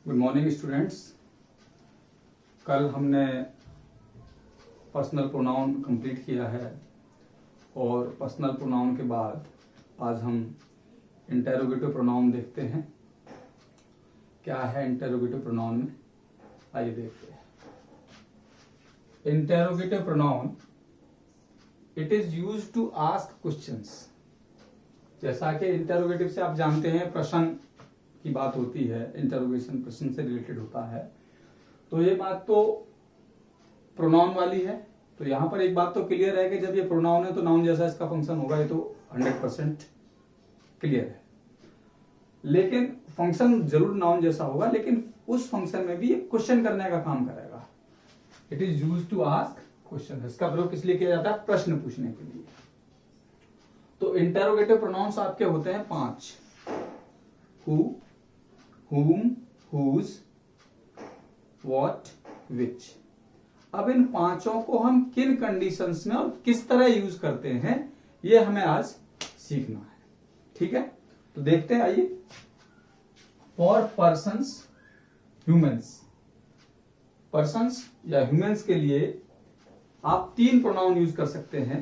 Good morning students. कल हमने personal pronoun complete किया है और पर्सनल प्रोनाउन के बाद आज हम इंटेरोगेटिव प्रोनाउन देखते हैं। क्या है इंटेरोगेटिव प्रोनाउन में, आइए देखते हैं। Interrogative pronoun it is used to ask questions. जैसा कि इंटेरोगेटिव से आप जानते हैं प्रश्न की बात होती है, इंटरोगेशन प्रश्न से रिलेटेड होता है, तो ये बात तो प्रोनाउन वाली है। तो यहां पर एक बात तो क्लियर है कि जब ये प्रोनाउन है तो नाउन जैसा इसका फंक्शन होगा, ये तो 100% क्लियर है। लेकिन फंक्शन जरूर नाउन जैसा होगा, लेकिन उस फंक्शन में भी ये क्वेश्चन करने का काम करेगा। It is used to ask question. इसका प्रयोग किस लिए किया जाता है? प्रश्न पूछने के लिए। तो इंटेरोगेटिव प्रोनाउंस आपके होते हैं 5: who, whom, whose, what, which। अब इन पांचों को हम किन कंडीशंस में और किस तरह यूज करते हैं ये हमें आज सीखना है, ठीक है? तो देखते हैं, आइए। फॉर पर्सन्स, ह्यूमंस, पर्सन्स या ह्यूमंस के लिए आप 3 प्रोनाउन यूज कर सकते हैं।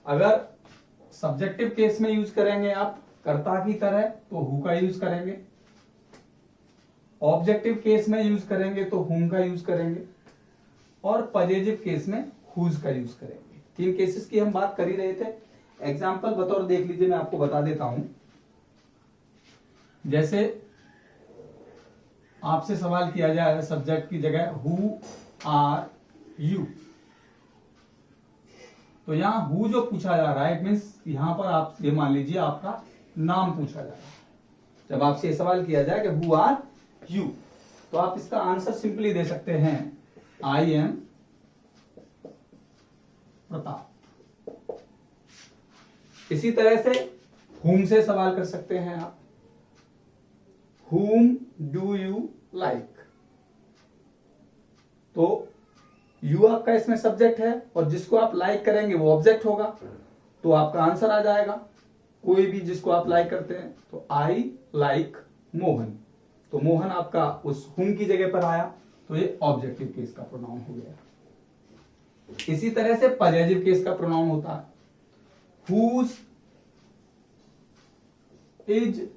अगर सब्जेक्टिव केस में यूज करेंगे आप कर्ता की तरह तो हु का यूज करेंगे, ऑब्जेक्टिव केस में यूज करेंगे तो हुम का यूज करेंगे, और पजेसिव केस में हुज का यूज करेंगे। 3 केसेस की हम बात कर ही रहे थे। एग्जाम्पल बतौर देख लीजिए, मैं आपको बता देता हूं। जैसे आपसे सवाल किया जाए सब्जेक्ट की जगह हु आर यू, तो यहां हु जो पूछा जा रहा है, इट मीन्स यहां पर आप ये मान लीजिए आपका नाम पूछा जा रहा है। जब आपसे ये सवाल किया जाए कि हु आर यू, तो आप इसका आंसर सिंपली दे सकते हैं आई एम प्रताप। इसी तरह से हुम से सवाल कर सकते हैं आप, हुम डू यू लाइक। तो यू आपका इसमें सब्जेक्ट है और जिसको आप लाइक करेंगे वो ऑब्जेक्ट होगा, तो आपका आंसर आ जाएगा कोई भी जिसको आप लाइक करते हैं। तो आई लाइक मोहन, तो मोहन आपका उस हुम की जगह पर आया, तो ये ऑब्जेक्टिव केस का प्रोनाउन हो गया। इसी तरह से पजेसिव केस का प्रोनाउन होता है हुज इज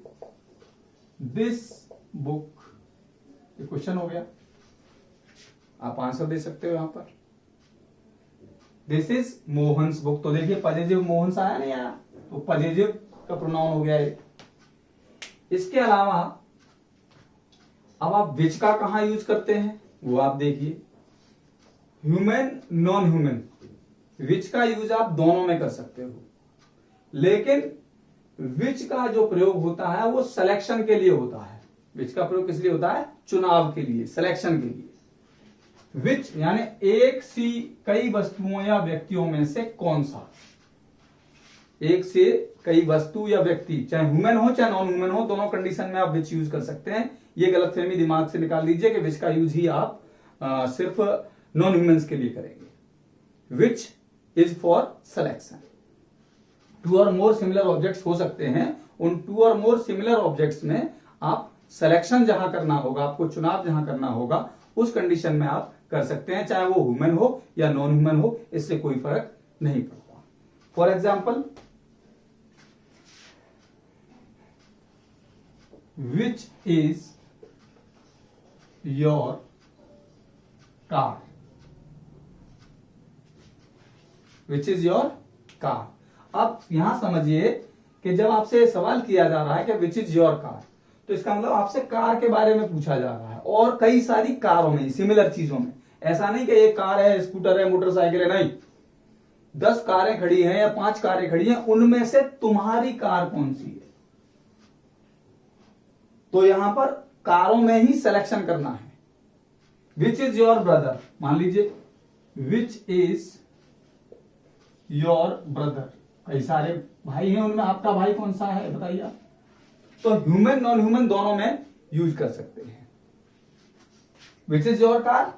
दिस बुक। ये क्वेश्चन हो गया, आप आंसर दे सकते हो यहां पर। दिस इज मोहन्स बुक, तो देखिए पजेसिव मोहन्स आया नहीं आया, तो पजेसिव का प्रोनाउन हो गया ये। इसके अलावा अब आप विच का कहां यूज करते हैं वो आप देखिए। ह्यूमन, नॉन ह्यूमन, विच का यूज आप दोनों में कर सकते हो, लेकिन विच का जो प्रयोग होता है वो सिलेक्शन के लिए होता है। विच का प्रयोग किस लिए होता है? चुनाव के लिए, सिलेक्शन के लिए। विच यानी एक सी कई वस्तुओं या व्यक्तियों में से कौन सा। एक से कई वस्तु या व्यक्ति, चाहे ह्यूमन हो चाहे नॉन ह्यूमन हो, दोनों कंडीशन में आप विच यूज कर सकते हैं। ये गलतफहमी दिमाग से निकाल दीजिए कि विच का यूज ही आप सिर्फ नॉन ह्यूमंस के लिए करेंगे। Which is for selection. 2 और मोर सिमिलर ऑब्जेक्ट्स हो सकते हैं, उन 2 और मोर सिमिलर ऑब्जेक्ट्स में आप सिलेक्शन जहां करना होगा, आपको चुनाव जहां करना होगा, उस कंडीशन में आप कर सकते हैं, चाहे वो ह्यूमन हो या नॉन ह्यूमन हो, इससे कोई फर्क नहीं पड़ता। For example, which is your car? Which is your car? अब यहां समझिए कि जब आपसे सवाल किया जा रहा है कि which is your car, तो इसका मतलब आपसे कार के बारे में पूछा जा रहा है, और कई सारी कारों में, सिमिलर चीजों में। ऐसा नहीं कि एक कार है, स्कूटर है, मोटरसाइकिल है, नहीं। 10 कारें खड़ी हैं या 5 कारें खड़ी हैं, उनमें से तुम्हारी कार कौन सी है? तो यहां पर कारों में ही सिलेक्शन करना है। विच इज योर ब्रदर, मान लीजिए विच इज योर ब्रदर, कई सारे भाई हैं, उनमें आपका भाई कौन सा है बताइए आप। तो ह्यूमन नॉन ह्यूमन दोनों में यूज कर सकते हैं। विच is your car,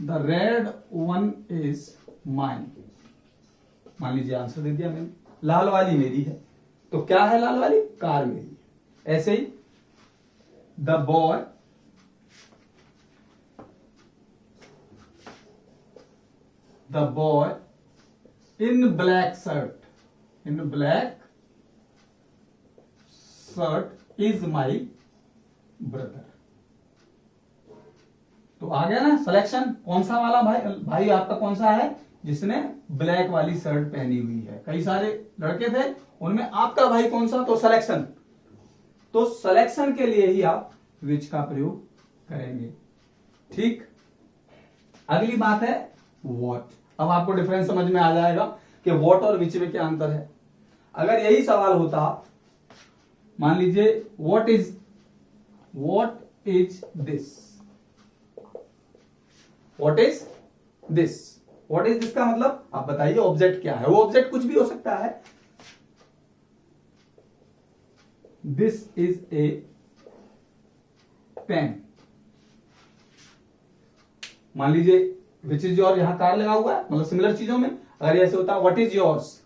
the red one is mine. मान लीजिए आंसर दे दिया मैंने, लाल वाली मेरी है। तो क्या है लाल वाली? कार में ही। ऐसे ही the boy in black shirt is my brother. तो आ गया ना सिलेक्शन, कौन सा वाला भाई आपका कौन सा है जिसने ब्लैक वाली शर्ट पहनी हुई है। कई सारे लड़के थे, उनमें आपका भाई कौन सा, तो सिलेक्शन। तो सिलेक्शन के लिए ही आप विच का प्रयोग करेंगे। ठीक, अगली बात है व्हाट। अब आपको डिफरेंस समझ में आ जाएगा कि व्हाट और विच में क्या अंतर है। अगर यही सवाल होता, मान लीजिए what is this, what is this का मतलब आप बताइए ऑब्जेक्ट क्या है। वो ऑब्जेक्ट कुछ भी हो सकता है। This is a pen. मान लीजिए विच इज योर, यहां कार लगा हुआ है, मतलब सिमिलर चीजों में अगर ऐसे होता व्हाट इज योर्स,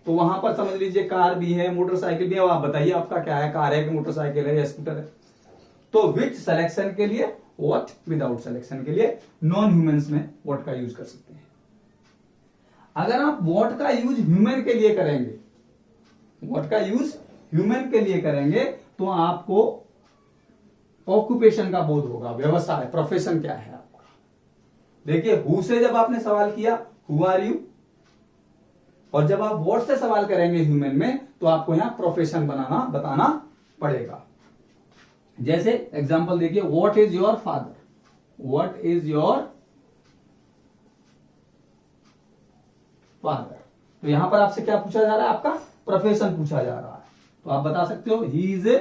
तो वहां पर समझ लीजिए कार भी है, मोटरसाइकिल भी है। आप बताइए आपका क्या है, कार है कि मोटरसाइकिल है या स्कूटर है। तो विच सिलेक्शन के लिए व्हाट, विदाउट सिलेक्शन के लिए नॉन ह्यूमंस में व्हाट का यूज कर सकते हैं। अगर आप व्हाट का यूज ह्यूमन के लिए करेंगे, व्हाट का यूज ह्यूमन के लिए करेंगे, तो आपको ऑक्यूपेशन का बोध होगा, व्यवसाय, प्रोफेशन क्या है आपका। देखिए हु से जब आपने सवाल किया हु आर यू, और जब आप व्हाट से सवाल करेंगे ह्यूमन में, तो आपको यहां प्रोफेशन बताना पड़ेगा। जैसे एग्जांपल देखिए, what is your father, what is your father. तो यहां पर आपसे क्या पूछा जा रहा है, आपका प्रोफेशन पूछा जा रहा है। तो आप बता सकते हो ही इज ए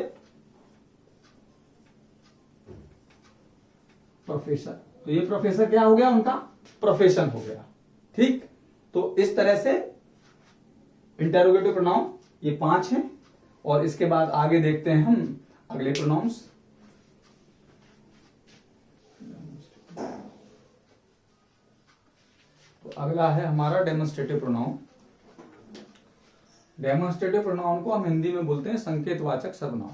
प्रोफेसर। तो ये प्रोफेसर क्या हो गया, उनका प्रोफेशन हो गया। ठीक, तो इस तरह से इंटरोगेटिव प्रोनाउन ये 5 हैं। और इसके बाद आगे देखते हैं हम अगले प्रोनाउंस। तो अगला है हमारा डेमोन्स्ट्रेटिव प्रोनाउन। डेमोन्स्ट्रेटिव प्रोनाउन को हम हिंदी में बोलते हैं संकेतवाचक सर्वनाम।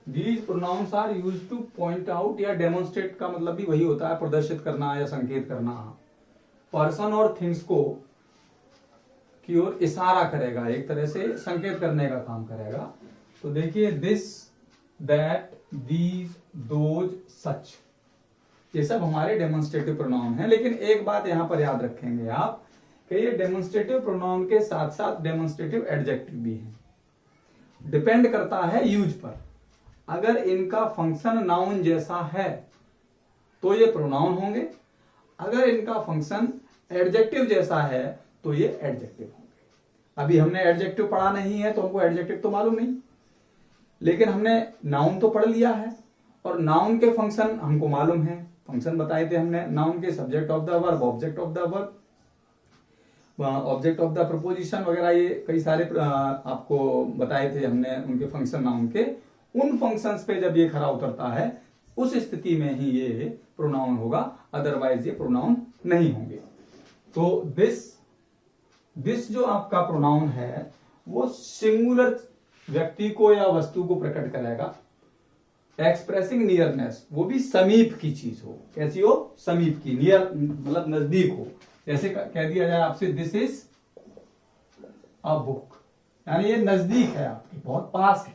These pronouns are used to point out, या डेमोन्स्ट्रेट का मतलब भी वही होता है, प्रदर्शित करना या संकेत करना। पर्सन और थिंग्स को की ओर इशारा करेगा, एक तरह से संकेत करने का काम करेगा। तो देखिए दिस, दैट, दीज, दोज, सच, ये सब हमारे डेमोन्स्ट्रेटिव प्रोनाउन हैं। लेकिन एक बात यहां पर याद रखेंगे आप कि ये डेमोन्स्ट्रेटिव प्रोनाउन के साथ साथ डेमोन्स्ट्रेटिव एडजेक्टिव भी हैं। डिपेंड करता है यूज पर। अगर इनका फंक्शन नाउन जैसा है तो ये प्रोनाउन होंगे, अगर इनका फंक्शन एडजेक्टिव जैसा है तो ये एडजेक्टिव होंगे। अभी हमने एडजेक्टिव पढ़ा नहीं है तो हमको एडजेक्टिव तो मालूम नहीं, लेकिन हमने नाउन तो पढ़ लिया है और नाउन के फंक्शन हमको मालूम है। फंक्शन बताए थे हमने नाउन के, subject of the verb, object of the verb, object of the preposition वगैरह, ये कई सारे आपको बताए थे हमने उनके फंक्शन नाउन के। उन फंक्शंस पे जब ये खरा उतरता है उस स्थिति में ही ये प्रोनाउन होगा, अदरवाइज ये प्रोनाउन नहीं होंगे। तो दिस जो आपका प्रोनाउन है वो सिंगुलर व्यक्ति को या वस्तु को प्रकट करेगा। एक्सप्रेसिंग नियरनेस, वो भी समीप की चीज हो। कैसी हो, समीप की, नियर मतलब नजदीक हो। जैसे कह दिया जाए आपसे दिस इज अ बुक, यानी ये नजदीक है, आपके बहुत पास है।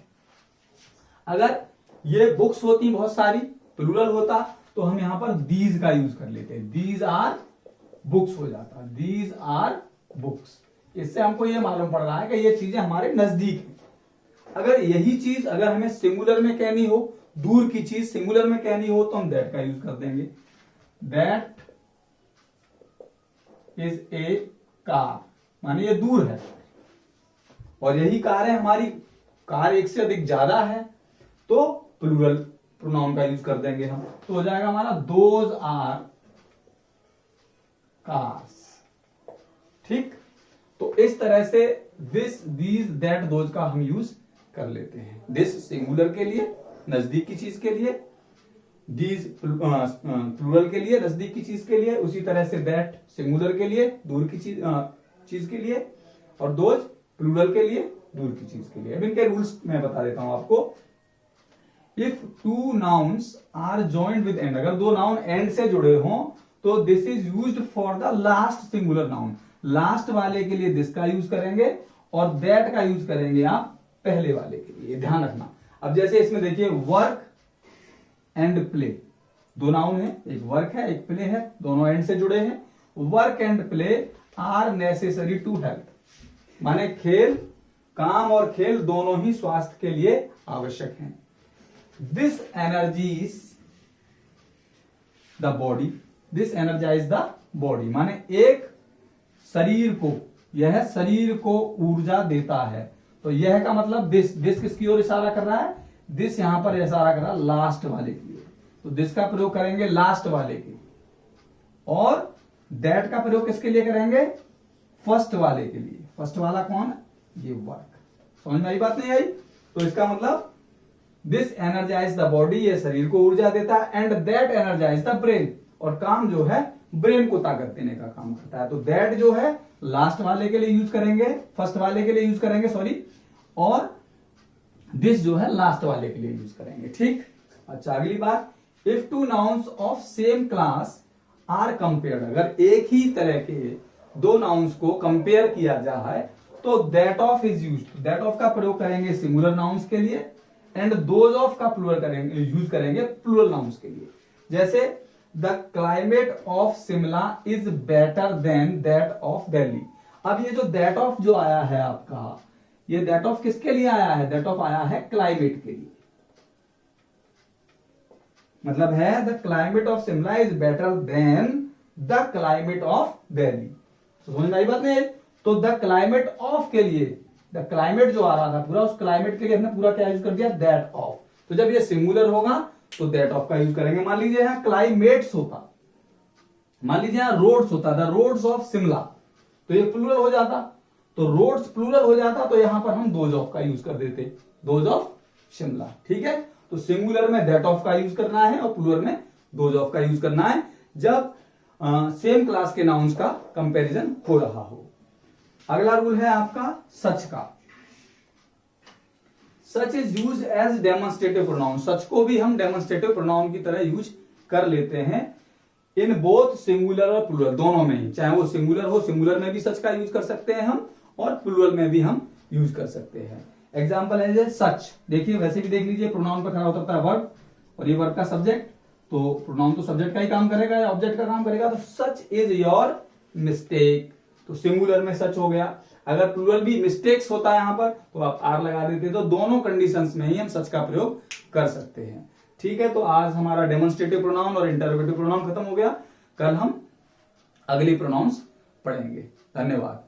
अगर ये बुक्स होती बहुत सारी, प्लूरल होता, तो हम यहां पर दीज का यूज कर लेते हैं, दीज आर बुक्स हो जाता, दीज आर बुक्स। इससे हमको ये मालूम पड़ रहा है कि ये चीजें हमारे नजदीक हैं। अगर यही चीज अगर हमें सिंगुलर में कहनी हो, दूर की चीज सिंगुलर में कहनी हो, तो हम दैट का यूज कर देंगे। दैट इज ए कार, माने ये दूर है और यही कार है हमारी। कार एक से अधिक ज्यादा है तो प्लूरल प्रोनाउन का यूज कर देंगे हम। तो हो जाएगा हमारा दोज आर कार्स। ठीक, तो इस तरह से दिस, दीज, दैट, दोज का हम यूज कर लेते हैं। दिस सिंगुलर के लिए, नजदीक की चीज के लिए, दीज प्लूरल के लिए, नजदीक की चीज के लिए, उसी तरह से दैट सिंगुलर के लिए, दूर की चीज के लिए, और दोज प्लूरल के लिए, दूर की चीज के लिए। अब इनके रूल्स मैं बता देता हूं आपको। If two nouns are joined with and, अगर दो नाउन एंड से जुड़े हों तो this is used for the last singular noun, last वाले के लिए दिस का यूज करेंगे और दैट का यूज करेंगे आप पहले वाले के लिए, ध्यान रखना। अब जैसे इसमें देखिए वर्क एंड प्ले, दो नाउन है, एक वर्क है एक प्ले है, दोनों एंड से जुड़े हैं। Work and play are necessary to health, माने खेल, काम और खेल दोनों ही स्वास्थ्य के लिए आवश्यक हैं। This energies the body, this energize the body, माने एक शरीर को, यह शरीर को ऊर्जा देता है। तो यह का मतलब दिस, दिस किसकी ओर इशारा कर रहा है, दिस यहां पर इशारा कर रहा है लास्ट वाले की ओर, तो दिस का प्रयोग करेंगे लास्ट वाले के, और दैट का प्रयोग किसके लिए करेंगे, फर्स्ट वाले के लिए। फर्स्ट वाला कौन, ये वर्क। समझ में आई बात नहीं आई? तो इसका मतलब दिस एनर्जाइज द बॉडी, ये शरीर को ऊर्जा देता है, and that energize the brain, और काम जो है ब्रेन को ताकत देने का काम करता है। तो दैट जो है लास्ट वाले के लिए यूज करेंगे, फर्स्ट वाले के लिए यूज करेंगे सॉरी, और दिस जो है लास्ट वाले के लिए यूज करेंगे। ठीक, अच्छा अगली बात, if two nouns of same class are compared, अगर एक ही तरह के दो नाउन्स को कंपेयर किया जाए तो that of is used, that of का प्रयोग करेंगे सिंगुलर नाउन्स के लिए, एंड दोज ऑफ का प्लूरल करेंगे, यूज करेंगे प्लूरल नाउन्स के लिए। जैसे the climate of Shimla is better than that of Delhi. अब ये जो दैट ऑफ जो आया है आपका, ये दैट ऑफ किसके लिए आया है, दैट ऑफ आया है क्लाइमेट के लिए, मतलब है the climate of Shimla is better than the climate of Delhi. तो समझ में आई बात नहीं? तो द क्लाइमेट ऑफ के लिए, द क्लाइमेट जो आ रहा था पूरा, उस क्लाइमेट के लिए हमने पूरा क्या यूज कर दिया, दैट ऑफ। तो जब ये सिंगुलर होगा तो दैट ऑफ का यूज करेंगे। मान लीजिए यहां क्लाइमेट्स होता, मान लीजिए यहां रोड्स होता, द रोड्स ऑफ शिमला, तो ये प्लूरल हो जाता, तो रोड्स प्लूरल हो जाता, तो यहां पर हम दोज ऑफ का यूज कर देते, दोज ऑफ शिमला। ठीक है, तो सिंगुलर में दैट ऑफ का यूज करना है और प्लूरल में दोज ऑफ का यूज करना है जब सेम क्लास के नाउन्स का कंपैरिजन हो रहा हो। अगला रूल है आपका सच का। Such is use as demonstrative pronoun, such को भी हम डेमोन्स्ट्रेटिव प्रोनाउन की तरह यूज कर लेते हैं इन बोथ सिंगुलर और प्लूरल, दोनों में ही, चाहे वो सिंगुलर हो, सिंगुलर में भी सच का यूज कर सकते हैं हम और प्लूरल में भी हम यूज कर सकते हैं। एग्जाम्पल है सच, देखिए वैसे भी देख लीजिए, प्रोनाउन पर खड़ा उतरता है वर्ब और ये वर्ब का सब्जेक्ट, तो प्रोनाउन तो सब्जेक्ट का ही काम करेगा या ऑब्जेक्ट का काम करेगा। तो सच इज योर मिस्टेक, तो सिंगुलर में सच हो गया। अगर प्लूरल भी मिस्टेक्स होता है यहां पर तो आप आर लगा देते, तो दोनों कंडीशंस में ही हम सच का प्रयोग कर सकते हैं। ठीक है, तो आज हमारा डेमोन्स्ट्रेटिव प्रोनाउन और इंटरोगेटिव प्रोनाउन खत्म हो गया। कल हम अगली प्रोनाउंस पढ़ेंगे। धन्यवाद।